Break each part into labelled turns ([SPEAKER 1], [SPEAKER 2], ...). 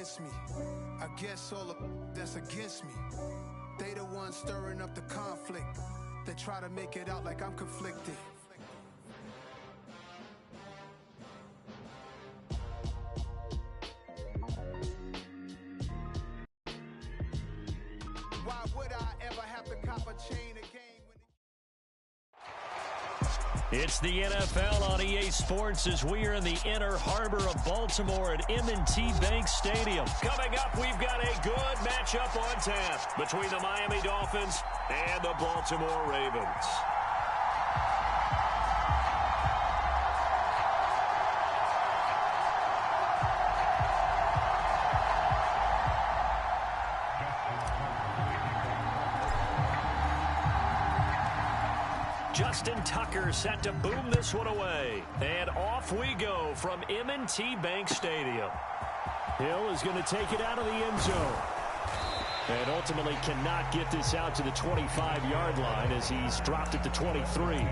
[SPEAKER 1] against me. I guess all the that's against me. They the ones stirring up the conflict. They try to make it out like I'm conflicted. Why would I ever have to cop a chain again?
[SPEAKER 2] It's the NFL on EA Sports as we are in the inner harbor of Baltimore at M&T Bank Stadium. Coming up, we've got a good matchup on tap between the Miami Dolphins and the Baltimore Ravens. Justin Tucker set to boom this one away. And off we go from M&T Bank Stadium. Hill is going to take it out of the end zone. And ultimately cannot get this out to the 25-yard line as he's dropped at the 23.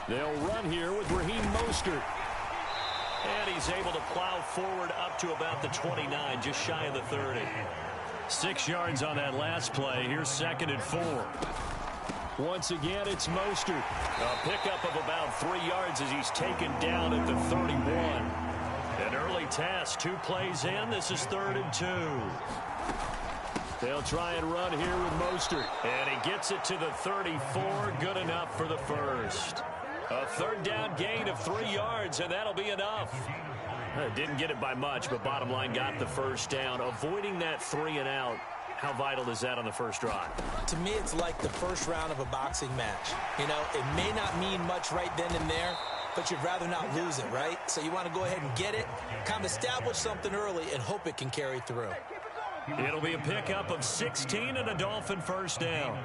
[SPEAKER 2] They'll run here with Raheem Mostert. And he's able to plow forward up to about the 29, just shy of the 30. 6 yards on that last play. Here's 2nd and 4. Once again, it's Mostert. A pickup of about 3 yards as he's taken down at the 31. An early task, 2 plays in. This is 3rd and 2. They'll try and run here with Mostert. And he gets it to the 34. Good enough for the first. A 3rd down gain of 3 yards, and that'll be enough. Didn't get it by much, but bottom line got the first down. Avoiding that 3 and out, how vital is that on the first drive?
[SPEAKER 3] To me, it's like the first round of a boxing match. You know, it may not mean much right then and there, but you'd rather not lose it, right? So you want to go ahead and get it, kind of establish something early, and hope it can carry through.
[SPEAKER 2] It'll be a pickup of 16 and a Dolphin first down.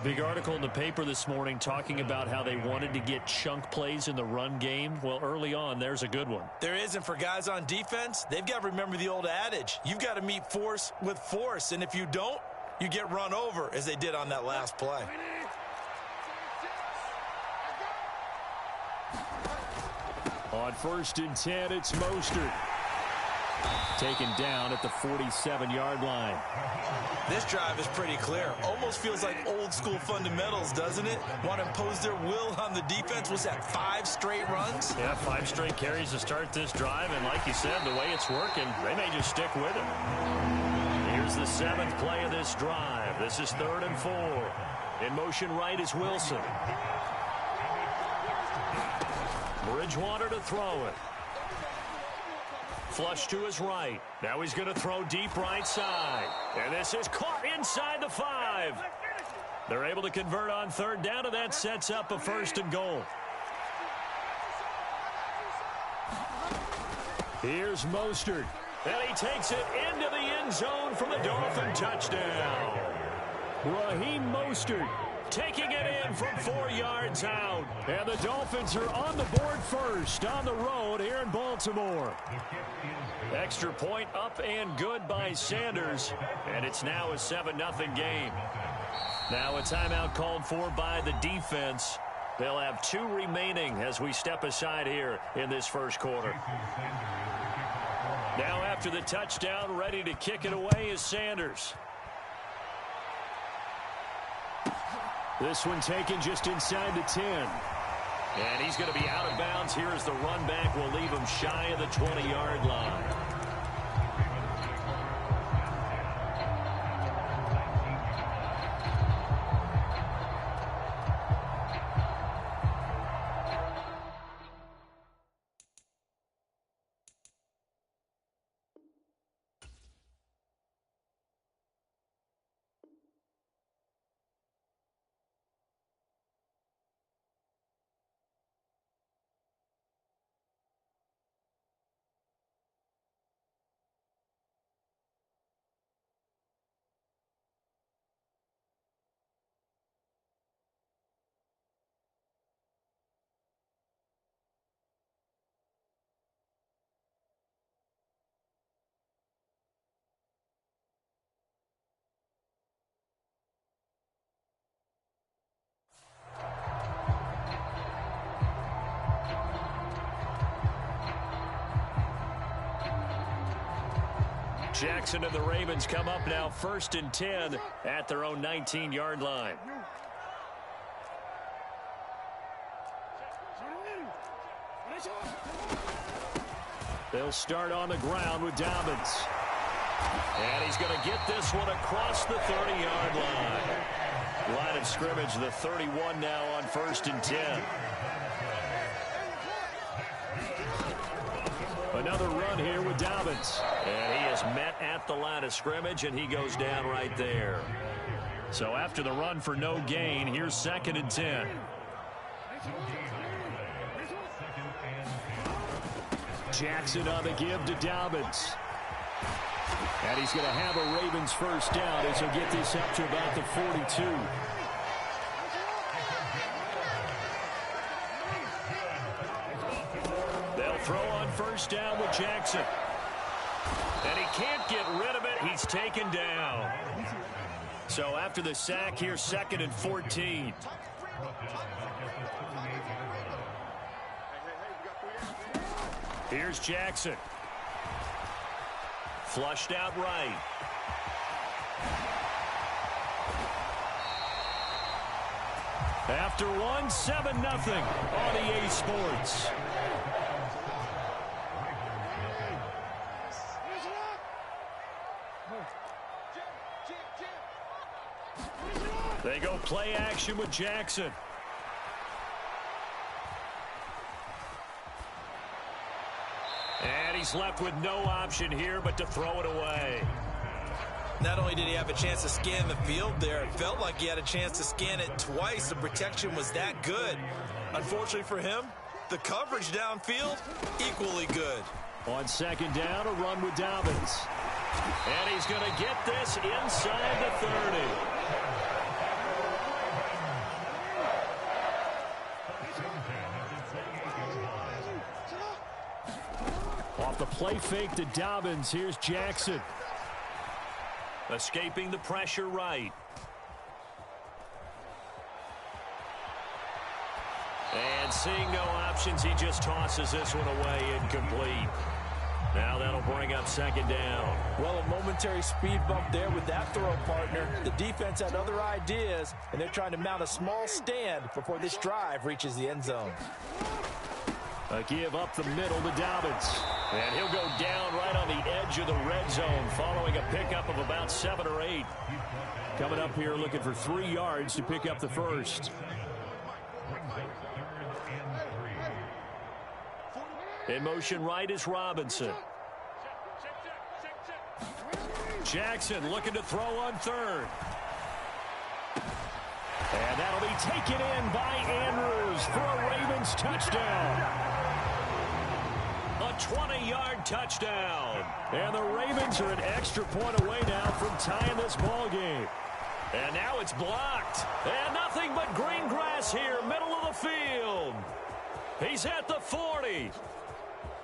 [SPEAKER 2] Big article in the paper this morning talking about how they wanted to get chunk plays in the run game. Well, early on, there's a good one.
[SPEAKER 3] There isn't for guys on defense. They've got to remember the old adage. You've got to meet force with force, and if you don't, you get run over, as they did on that last play.
[SPEAKER 2] On 1st and 10, it's Mostert. Taken down at the 47-yard line.
[SPEAKER 3] This drive is pretty clear. Almost feels like old-school fundamentals, doesn't it? Want to impose their will on the defense. Was that 5 straight runs?
[SPEAKER 2] Yeah, 5 straight carries to start this drive. And like you said, the way it's working, they may just stick with it. Here's the 7th play of this drive. This is 3rd and 4. In motion right is Wilson. Bridgewater to throw it. Flush to his right. Now he's going to throw deep right side. And this is caught inside the 5. They're able to convert on 3rd down, and that sets up a 1st and goal. Here's Mostert. And he takes it into the end zone for the Dolphin touchdown. Raheem Mostert taking it in from 4 yards out. And the Dolphins are on the board first on the road here in Baltimore. Extra point up and good by Sanders. And it's now a 7-0 game. Now a timeout called for by the defense. They'll have 2 remaining as we step aside here in this first quarter. Now after the touchdown, ready to kick it away is Sanders. This one taken just inside the 10. And he's going to be out of bounds. Here's the run back. Will leave him shy of the 20-yard line. Jackson and the Ravens come up now 1st and 10 at their own 19-yard line. They'll start on the ground with Dobbins. And he's going to get this one across the 30-yard line. Line of scrimmage, the 31 now on 1st and 10. Another run here with Dobbins. And he is met at the line of scrimmage, and he goes down right there. So after the run for no gain, here's 2nd and 10. Jackson on the give to Dobbins. And he's going to have a Ravens first down as he'll get this up to about the 42. They'll throw on first down with Jackson. And he can't get rid of it. He's taken down. So after the sack, here's 2nd and 14. Here's Jackson. Flushed out right. After one, 7-0 on EA Sports. They go play action with Jackson. And he's left with no option here but to throw it away.
[SPEAKER 3] Not only did he have a chance to scan the field there, it felt like he had a chance to scan it twice. The protection was that good. Unfortunately for him, the coverage downfield, equally good.
[SPEAKER 2] On 2nd down, a run with Dobbins. And he's going to get this inside the 30. Off the play fake to Dobbins, here's Jackson. Escaping the pressure right. And seeing no options, he just tosses this one away incomplete. Now that'll bring up 2nd down.
[SPEAKER 3] Well, a momentary speed bump there with that throw partner. The defense had other ideas, and they're trying to mount a small stand before this drive reaches the end zone.
[SPEAKER 2] A give up the middle to Dobbins. And he'll go down right on the edge of the red zone following a pickup of about 7 or 8. Coming up here looking for 3 yards to pick up the first. In motion right is Robinson. Jackson looking to throw on 3rd. And that'll be taken in by Andrews for a Ravens touchdown. A 20-yard touchdown. And the Ravens are an extra point away now from tying this ball game. And now it's blocked. And nothing but green grass here, middle of the field. He's at the 40,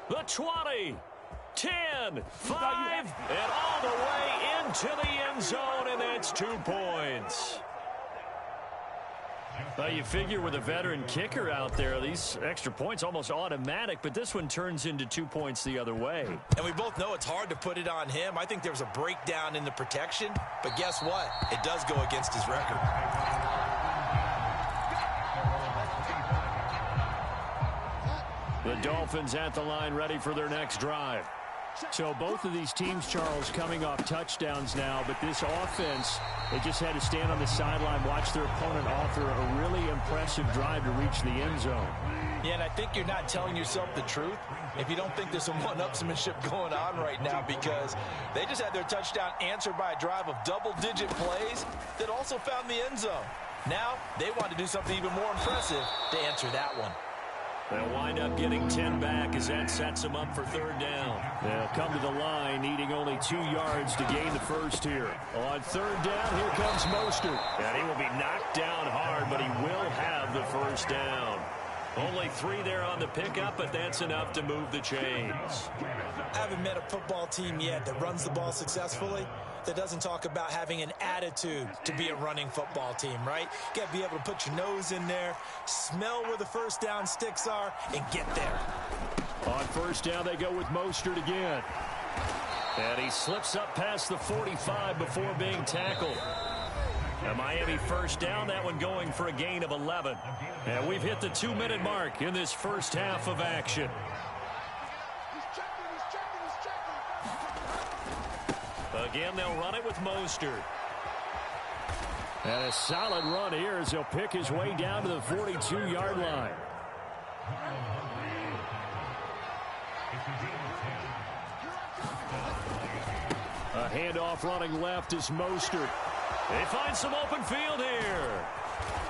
[SPEAKER 2] the 20, 10, 5, and all the way into the end zone, and that's 2 points. Well, you figure with a veteran kicker out there, these extra points almost automatic, but this one turns into 2 points the other way.
[SPEAKER 3] And we both know it's hard to put it on him. I think there was a breakdown in the protection, but guess what? It does go against his record.
[SPEAKER 2] The Dolphins at the line ready for their next drive. So both of these teams, Charles, coming off touchdowns now, but this offense, they just had to stand on the sideline, watch their opponent author a really impressive drive to reach the end zone.
[SPEAKER 3] Yeah, and I think you're not telling yourself the truth if you don't think there's some one-upsmanship going on right now, because they just had their touchdown answered by a drive of double-digit plays that also found the end zone. Now they want to do something even more impressive to answer that one.
[SPEAKER 2] They'll wind up getting 10 back as that sets them up for 3rd down. They'll come to the line needing only 2 yards to gain the first here. On 3rd down, here comes Mostert. And he will be knocked down hard, but he will have the first down. Only 3 there on the pickup, but that's enough to move the chains.
[SPEAKER 3] I haven't met a football team yet that runs the ball successfully that doesn't talk about having an attitude to be a running football team, right? You got to be able to put your nose in there, smell where the first down sticks are, and get there.
[SPEAKER 2] On 1st down, they go with Mostert again. And he slips up past the 45 before being tackled. A Miami first down, that one going for a gain of 11. And we've hit the 2-minute mark in this first half of action. Again, they'll run it with Mostert. And a solid run here as he'll pick his way down to the 42-yard line. A handoff running left is Mostert. They find some open field here.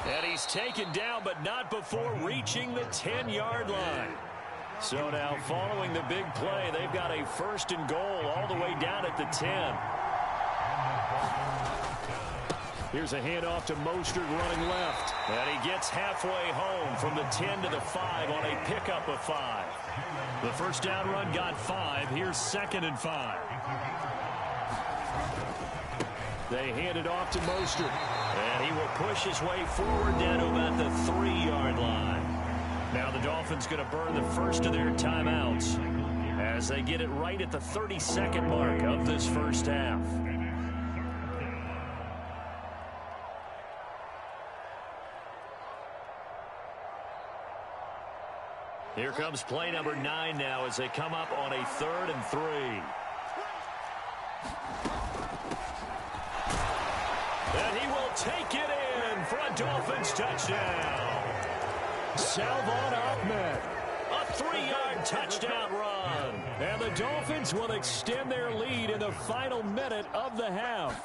[SPEAKER 2] And he's taken down, but not before reaching the 10-yard line. So now, following the big play, they've got a first and goal all the way down at the 10. Here's a handoff to Mostert running left. And he gets halfway home from the 10 to the 5 on a pickup of 5. The first down run got 5. Here's 2nd and 5. They hand it off to Mostert. And he will push his way forward down to about the 3-yard line. Now the Dolphins going to burn the first of their timeouts as they get it right at the 32nd mark of this first half. Here comes play number 9 now as they come up on a 3rd and 3. And he will take it in for a Dolphins touchdown. Salvon Ahmed, a 3-yard touchdown run. And the Dolphins will extend their lead in the final minute of the half.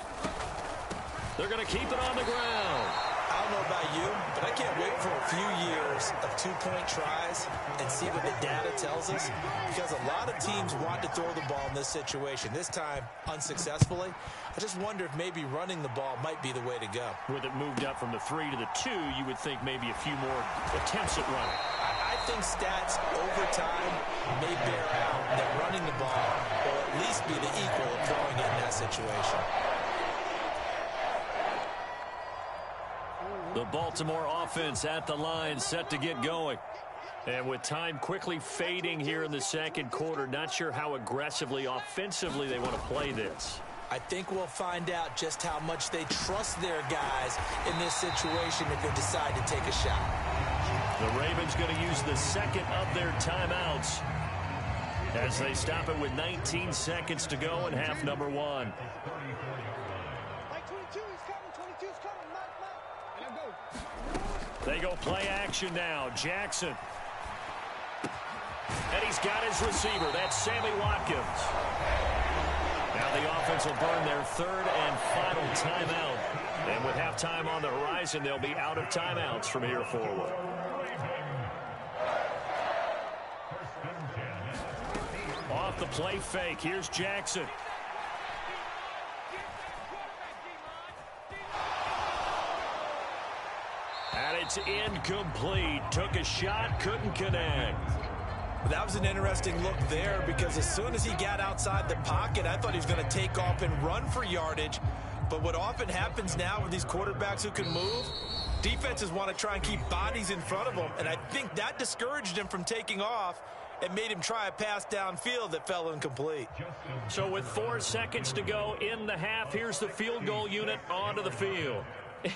[SPEAKER 2] They're going to keep it on the ground.
[SPEAKER 3] I don't know about you, but I can't wait for a few years of 2-point tries and see what the data tells us, because a lot of teams want to throw the ball in this situation. This time, unsuccessfully. I just wonder if maybe running the ball might be the way to go.
[SPEAKER 2] With it moved up from the 3 to the 2, you would think maybe a few more attempts at running.
[SPEAKER 3] I think stats over time may bear out that running the ball will at least be the equal of throwing it in that situation.
[SPEAKER 2] The Baltimore offense at the line, set to get going. And with time quickly fading here in the second quarter, not sure how aggressively, offensively they want to play this.
[SPEAKER 3] I think we'll find out just how much they trust their guys in this situation if they decide to take a shot.
[SPEAKER 2] The Ravens going to use the second of their timeouts as they stop it with 19 seconds to go in half number 1. They go play action now. Jackson. And he's got his receiver. That's Sammy Watkins. Now the offense will burn their 3rd and final timeout. And with halftime on the horizon, they'll be out of timeouts from here forward. Off the play fake. Here's Jackson. And it's incomplete. Took a shot, couldn't connect.
[SPEAKER 3] That was an interesting look there, because as soon as he got outside the pocket, I thought he was going to take off and run for yardage. But what often happens now with these quarterbacks who can move, defenses want to try and keep bodies in front of them. And I think that discouraged him from taking off and made him try a pass downfield that fell incomplete.
[SPEAKER 2] So with 4 seconds to go in the half, here's the field goal unit onto the field.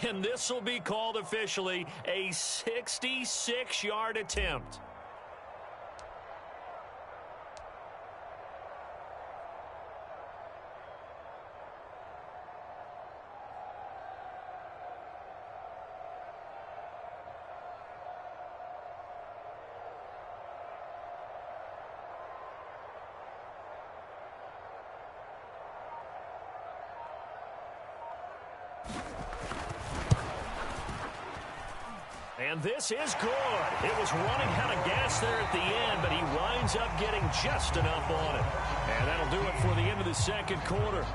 [SPEAKER 2] And this will be called officially a 66-yard attempt. And this is good. It was running out of gas there at the end, but he winds up getting just enough on it. And that'll do it for the end of the second quarter.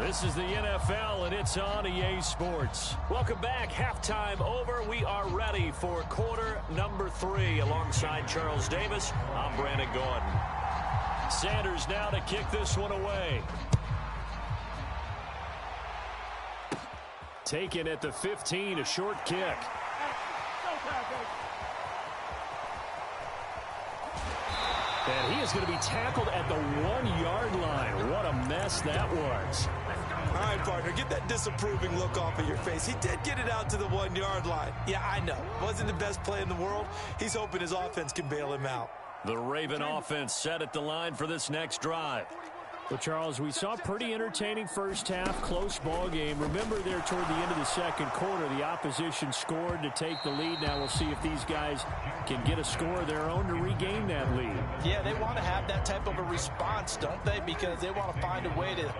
[SPEAKER 2] This is the NFL, and it's on EA Sports. Welcome back. Halftime over. We are ready for quarter number 3. Alongside Charles Davis, I'm Brandon Gordon. Sanders now to kick this one away. Taken at the 15, a short kick. And he is going to be tackled at the 1-yard line. What a mess that was.
[SPEAKER 3] All right, partner, get that disapproving look off of your face. He did get it out to the 1-yard line. Yeah, I know. Wasn't the best play in the world. He's hoping his offense can bail him out.
[SPEAKER 2] The Raven offense set at the line for this next drive.
[SPEAKER 4] Well, Charles, we saw a pretty entertaining first half, close ball game. Remember there toward the end of the second quarter, the opposition scored to take the lead. Now we'll see if these guys can get a score of their own to regain that lead.
[SPEAKER 3] Yeah, they want to have that type of a response, don't they? Because they want to find a way to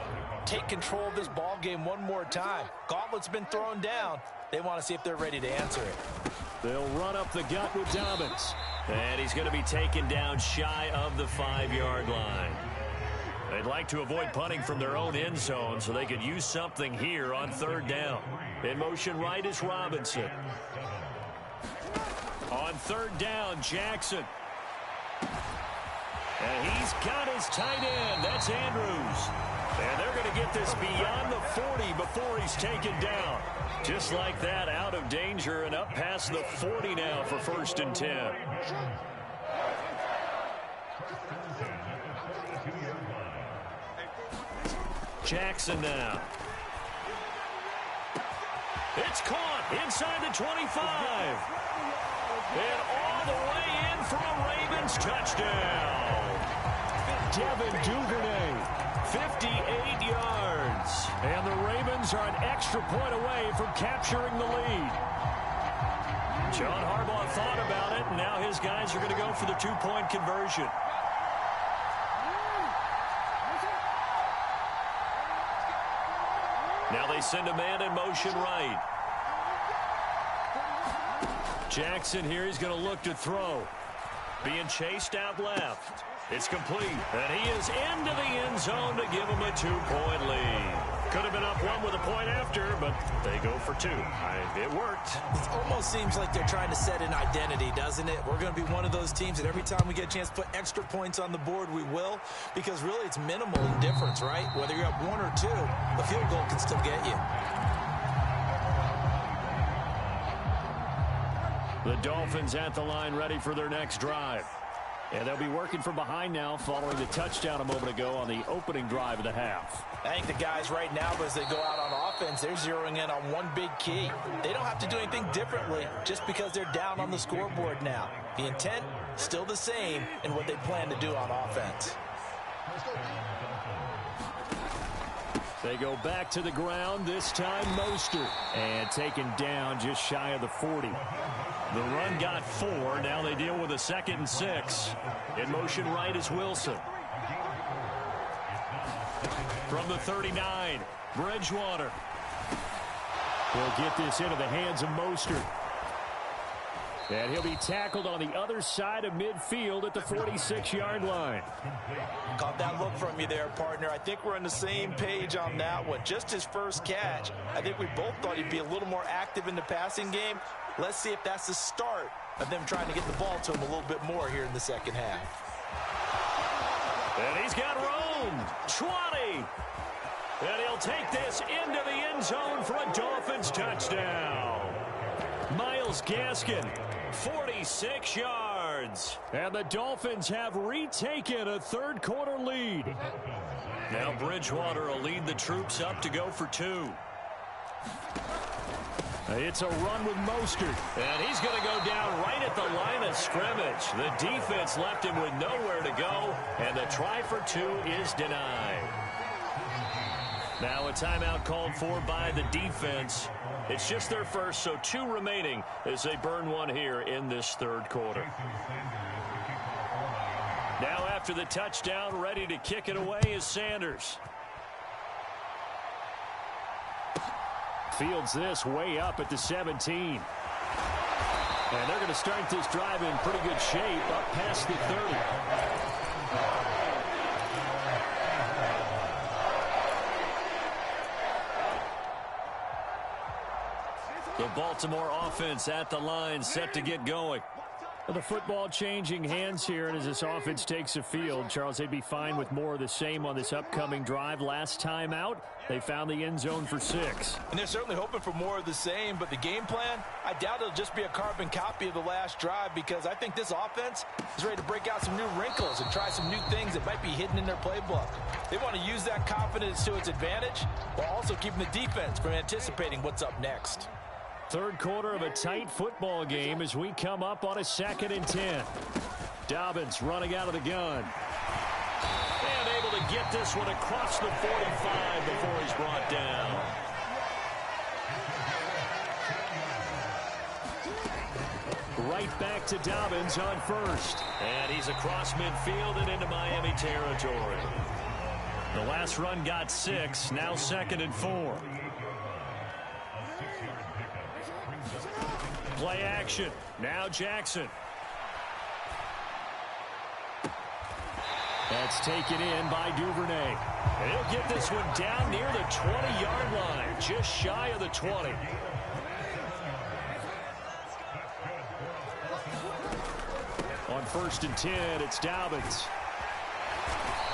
[SPEAKER 3] take control of this ball game one more time. Gauntlet's been thrown down. They want to see if they're ready to answer it.
[SPEAKER 2] They'll run up the gut with Dobbins. And he's going to be taken down shy of the 5-yard line. They'd like to avoid punting from their own end zone so they could use something here on third down. In motion right is Robinson. On third down, Jackson. And he's got his tight end. That's Andrews. And they're going to get this beyond the 40 before he's taken down. Just like that, out of danger and up past the 40 now for 1st and 10. Jackson now. It's caught inside the 25. And all the way in for a Ravens touchdown. Devin Duvernay, 58 yards. And the Ravens are an extra point away from capturing the lead. John Harbaugh thought about it, and now his guys are going to go for the 2-point conversion. Now they send a man in motion right. Jackson here, he's going to look to throw. Being chased out left. It's complete. And he is into the end zone to give him a 2-point lead. Could have been up 1 with a point after, but they go for 2. It worked.
[SPEAKER 3] It almost seems like they're trying to set an identity, doesn't it? We're going to be one of those teams that every time we get a chance to put extra points on the board, we will. Because really it's minimal in difference, right? Whether you're up 1 or 2, the field goal can still get you.
[SPEAKER 2] The Dolphins at the line ready for their next drive. And they'll be working from behind now following the touchdown a moment ago on the opening drive of the half.
[SPEAKER 3] I think the guys right now, as they go out on offense, they're zeroing in on one big key. They don't have to do anything differently just because they're down on the scoreboard now. The intent, still the same in what they plan to do on offense.
[SPEAKER 2] They go back to the ground, this time Mostert. And taken down just shy of the 40. The run got 4. Now they deal with a 2nd and 6. In motion right is Wilson. From the 39, Bridgewater. He'll get this into the hands of Mostert. And he'll be tackled on the other side of midfield at the 46-yard line.
[SPEAKER 3] Caught that look from you there, partner. I think we're on the same page on that one. Just his first catch. I think we both thought he'd be a little more active in the passing game. Let's see if that's the start of them trying to get the ball to him a little bit more here in the second half.
[SPEAKER 2] And he's got room. 20. And he'll take this into the end zone for a Dolphins touchdown. Myles Gaskin, 46 yards. And the Dolphins have retaken a third-quarter lead. Now Bridgewater will lead the troops up to go for 2. It's a run with Mostert. And he's going to go down right at the line of scrimmage. The defense left him with nowhere to go. And the try for 2 is denied. Now a timeout called for by the defense. It's just their first, so 2 remaining as they burn 1 here in this third quarter. Now after the touchdown, ready to kick it away is Sanders. Fields this way up at the 17. And they're going to start this drive in pretty good shape up past the 30. The Baltimore offense at the line set to get going.
[SPEAKER 4] The football changing hands here, and as this offense takes the field, Charles, they'd be fine with more of the same on this upcoming drive. Last time out, they found the end zone for 6.
[SPEAKER 3] And they're certainly hoping for more of the same, but the game plan, I doubt it'll just be a carbon copy of the last drive, because I think this offense is ready to break out some new wrinkles and try some new things that might be hidden in their playbook. They want to use that confidence to its advantage while also keeping the defense from anticipating what's up next.
[SPEAKER 4] Third quarter of a tight football game as we come up on a 2nd and 10. Dobbins running out of the gun.
[SPEAKER 2] And able to get this one across the 45 before he's brought down.
[SPEAKER 4] Right back to Dobbins on first.
[SPEAKER 2] And he's across midfield and into Miami territory.
[SPEAKER 4] The last run got 6, now 2nd and 4. Play action. Now Jackson. That's taken in by Duvernay.
[SPEAKER 2] And he'll get this one down near the 20-yard line, just shy of the 20.
[SPEAKER 4] On 1st and 10, it's Dobbins.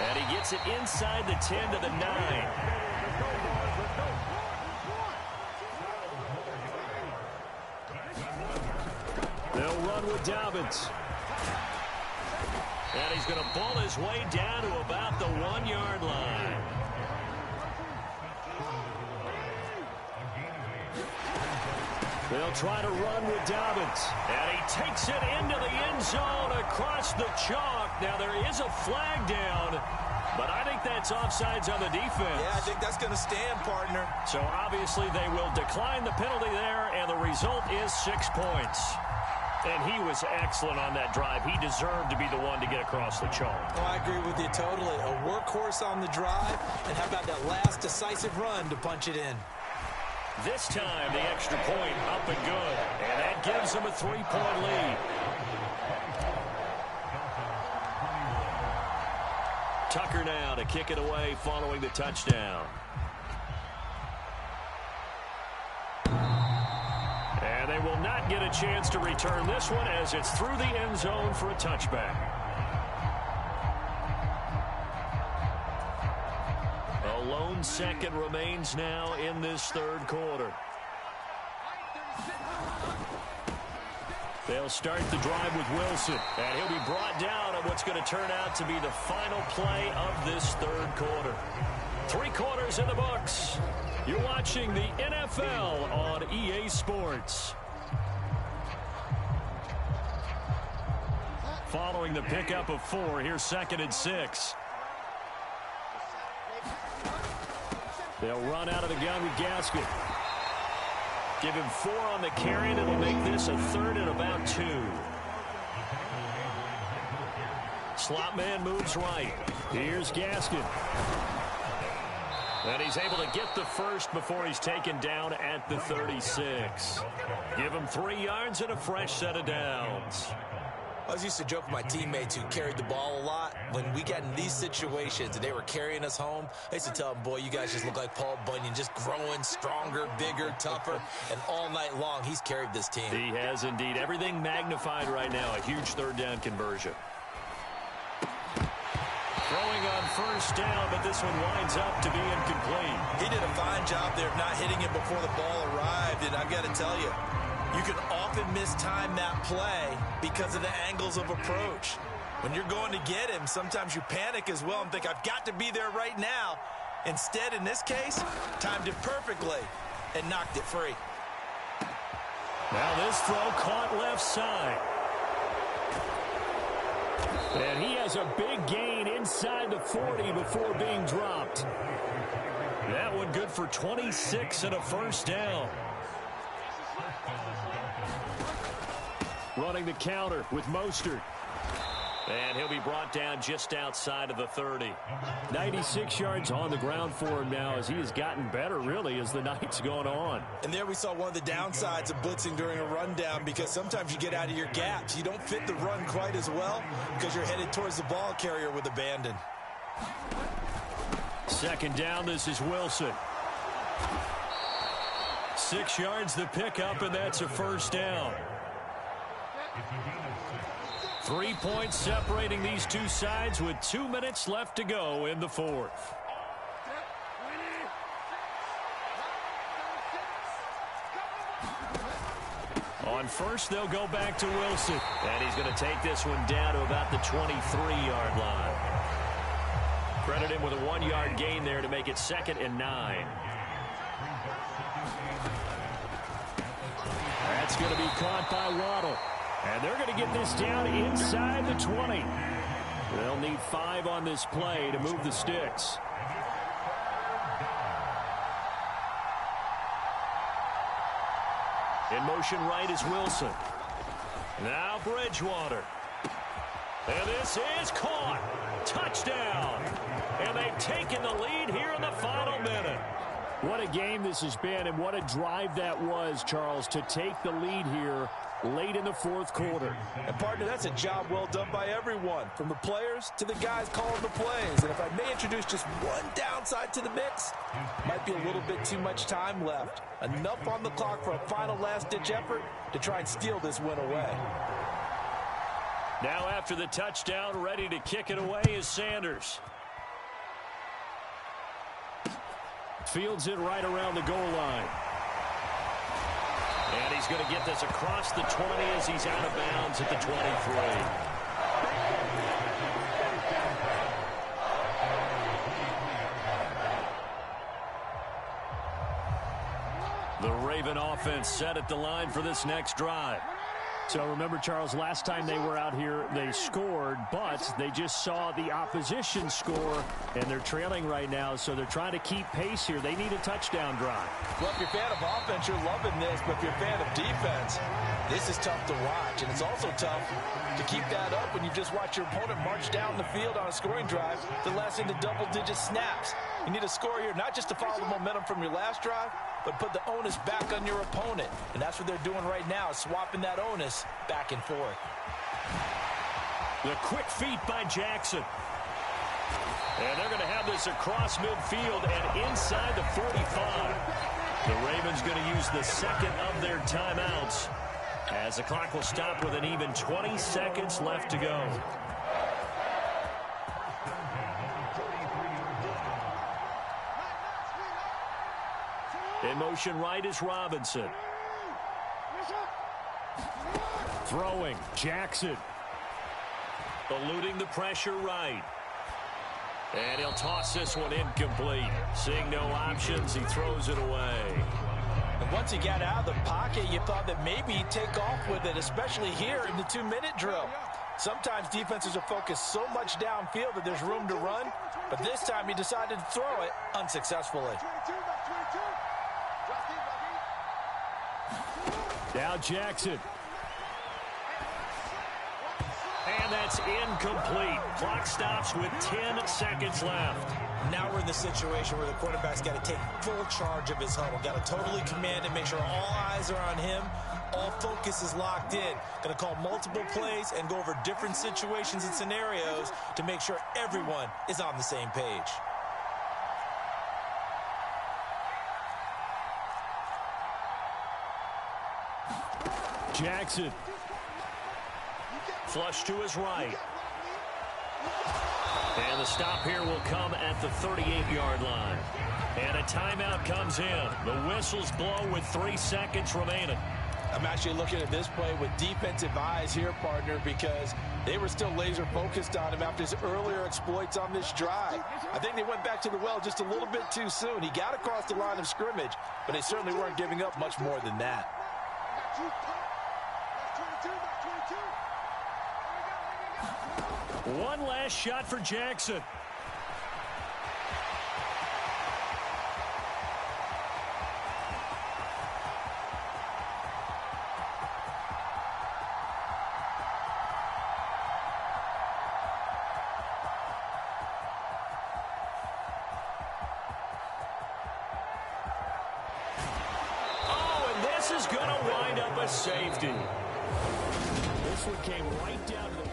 [SPEAKER 2] And he gets it inside the 10 to the 9.
[SPEAKER 4] They'll run with Dobbins.
[SPEAKER 2] And he's going to ball his way down to about the 1-yard line.
[SPEAKER 4] They'll try to run with Dobbins.
[SPEAKER 2] And he takes it into the end zone across the chalk. Now there is a flag down, but I think that's offsides on the defense.
[SPEAKER 3] Yeah, I think that's going to stand, partner.
[SPEAKER 2] So obviously they will decline the penalty there, and the result is 6 points. And he was excellent on that drive. He deserved to be the one to get across the chalk.
[SPEAKER 3] Oh, I agree with you totally. A workhorse on the drive, and how about that last decisive run to punch it in?
[SPEAKER 2] This time, the extra point up and good. And that gives them a 3-point lead. Tucker now to kick it away following the touchdown. And they will not get a chance to return this one as it's through the end zone for a touchback. A lone second remains now in this third quarter. They'll start the drive with Wilson, and he'll be brought down on what's going to turn out to be the final play of this third quarter. 3 quarters in the books. You're watching the NFL on EA Sports. Following the pickup of 4, here's 2nd and 6. They'll run out of the gun with Gaskin. Give him 4 on the carry, and it'll make this a 3rd and about 2. Slot man moves right. Here's Gaskin. And he's able to get the first before he's taken down at the 36. Give him 3 yards and a fresh set of downs.
[SPEAKER 3] I was used to joke with my teammates who carried the ball a lot. When we got in these situations and they were carrying us home, I used to tell them, boy, you guys just look like Paul Bunyan, just growing stronger, bigger, tougher. And all night long, he's carried this team.
[SPEAKER 2] He has indeed. Everything magnified right now. A huge 3rd down conversion. Throwing on 1st down, but this one winds up to be incomplete.
[SPEAKER 3] He did a fine job there of not hitting it before the ball arrived. And I've got to tell you, you can often mistime that play because of the angles of approach. When you're going to get him, sometimes you panic as well and think, I've got to be there right now. Instead, in this case, timed it perfectly and knocked it free.
[SPEAKER 4] Now this throw caught left side. And he has a big gain inside the 40 before being dropped. That one good for 26 and a 1st down. Running the counter with Mostert.
[SPEAKER 2] And he'll be brought down just outside of the 30.
[SPEAKER 4] 96 yards on the ground for him now as he has gotten better, really, as the night's gone on.
[SPEAKER 3] And there we saw one of the downsides of blitzing during a rundown, because sometimes you get out of your gaps. You don't fit the run quite as well because you're headed towards the ball carrier with abandon.
[SPEAKER 4] 2nd down, this is Wilson. 6 yards the pickup, and that's a 1st down.
[SPEAKER 2] 3 points separating these two sides with 2 minutes left to go in the fourth. On first, they'll go back to Wilson. And he's going to take this one down to about the 23-yard line. Credit him with a 1-yard gain there to make it 2nd and 9. That's going to be caught by Waddle. And they're going to get this down inside the 20. They'll need 5 on this play to move the sticks. In motion right is Wilson. Now Bridgewater. And this is caught. Touchdown. And they've taken the lead here in the final minute.
[SPEAKER 4] What a game this has been, and what a drive that was, Charles, to take the lead here late in the fourth quarter.
[SPEAKER 3] And, partner, that's a job well done by everyone, from the players to the guys calling the plays. And if I may introduce just one downside to the mix, might be a little bit too much time left. Enough on the clock for a final last-ditch effort to try and steal this win away.
[SPEAKER 2] Now after the touchdown, ready to kick it away is Sanders.
[SPEAKER 4] Fields it right around the goal line.
[SPEAKER 2] And he's going to get this across the 20 as he's out of bounds at the 23. The Raven offense set at the line for this next drive.
[SPEAKER 4] So remember, Charles, last time they were out here, they scored, but they just saw the opposition score, and they're trailing right now, so they're trying to keep pace here. They need a touchdown drive.
[SPEAKER 3] Well, if you're a fan of offense, you're loving this, but if you're a fan of defense, this is tough to watch, and it's also tough to keep that up when you just watch your opponent march down the field on a scoring drive that lasts into double-digit snaps. You need a score here, not just to follow the momentum from your last drive, but put the onus back on your opponent. And that's what they're doing right now, swapping that onus back and forth.
[SPEAKER 2] The quick feet by Jackson. And they're going to have this across midfield and inside the 45. The Ravens going to use the second of their timeouts as the clock will stop with an even 20 seconds left to go. In motion right is Robinson.
[SPEAKER 4] Throwing, Jackson.
[SPEAKER 2] Eluding the pressure right. And he'll toss this one incomplete. Seeing no options, he throws it away.
[SPEAKER 3] And once he got out of the pocket, you thought that maybe he'd take off with it, especially here in the 2-minute drill. Sometimes defenses are focused so much downfield that there's room to run, but this time he decided to throw it unsuccessfully.
[SPEAKER 4] Now Jackson.
[SPEAKER 2] And that's incomplete. Clock stops with 10 seconds left.
[SPEAKER 3] Now we're in the situation where the quarterback's got to take full charge of his huddle. Got to totally command it, make sure all eyes are on him. All focus is locked in. Going to call multiple plays and go over different situations and scenarios to make sure everyone is on the same page.
[SPEAKER 4] Jackson.
[SPEAKER 2] Flush to his right. And the stop here will come at the 38-yard line. And a timeout comes in. The whistles blow with 3 seconds remaining.
[SPEAKER 3] I'm actually looking at this play with defensive eyes here, partner, because they were still laser focused on him after his earlier exploits on this drive. I think they went back to the well just a little bit too soon. He got across the line of scrimmage, but they certainly weren't giving up much more than that.
[SPEAKER 2] One last shot for Jackson. Oh, and this is going to wind up a safety.
[SPEAKER 4] This one came right down to the...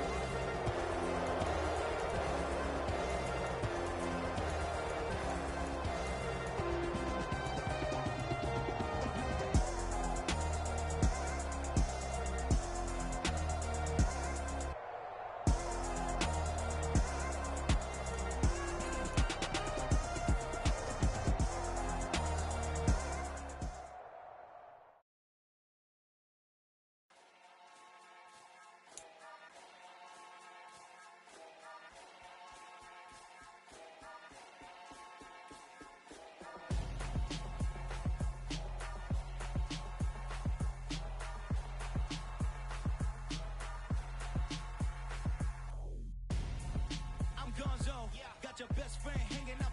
[SPEAKER 5] got your best friend hanging out.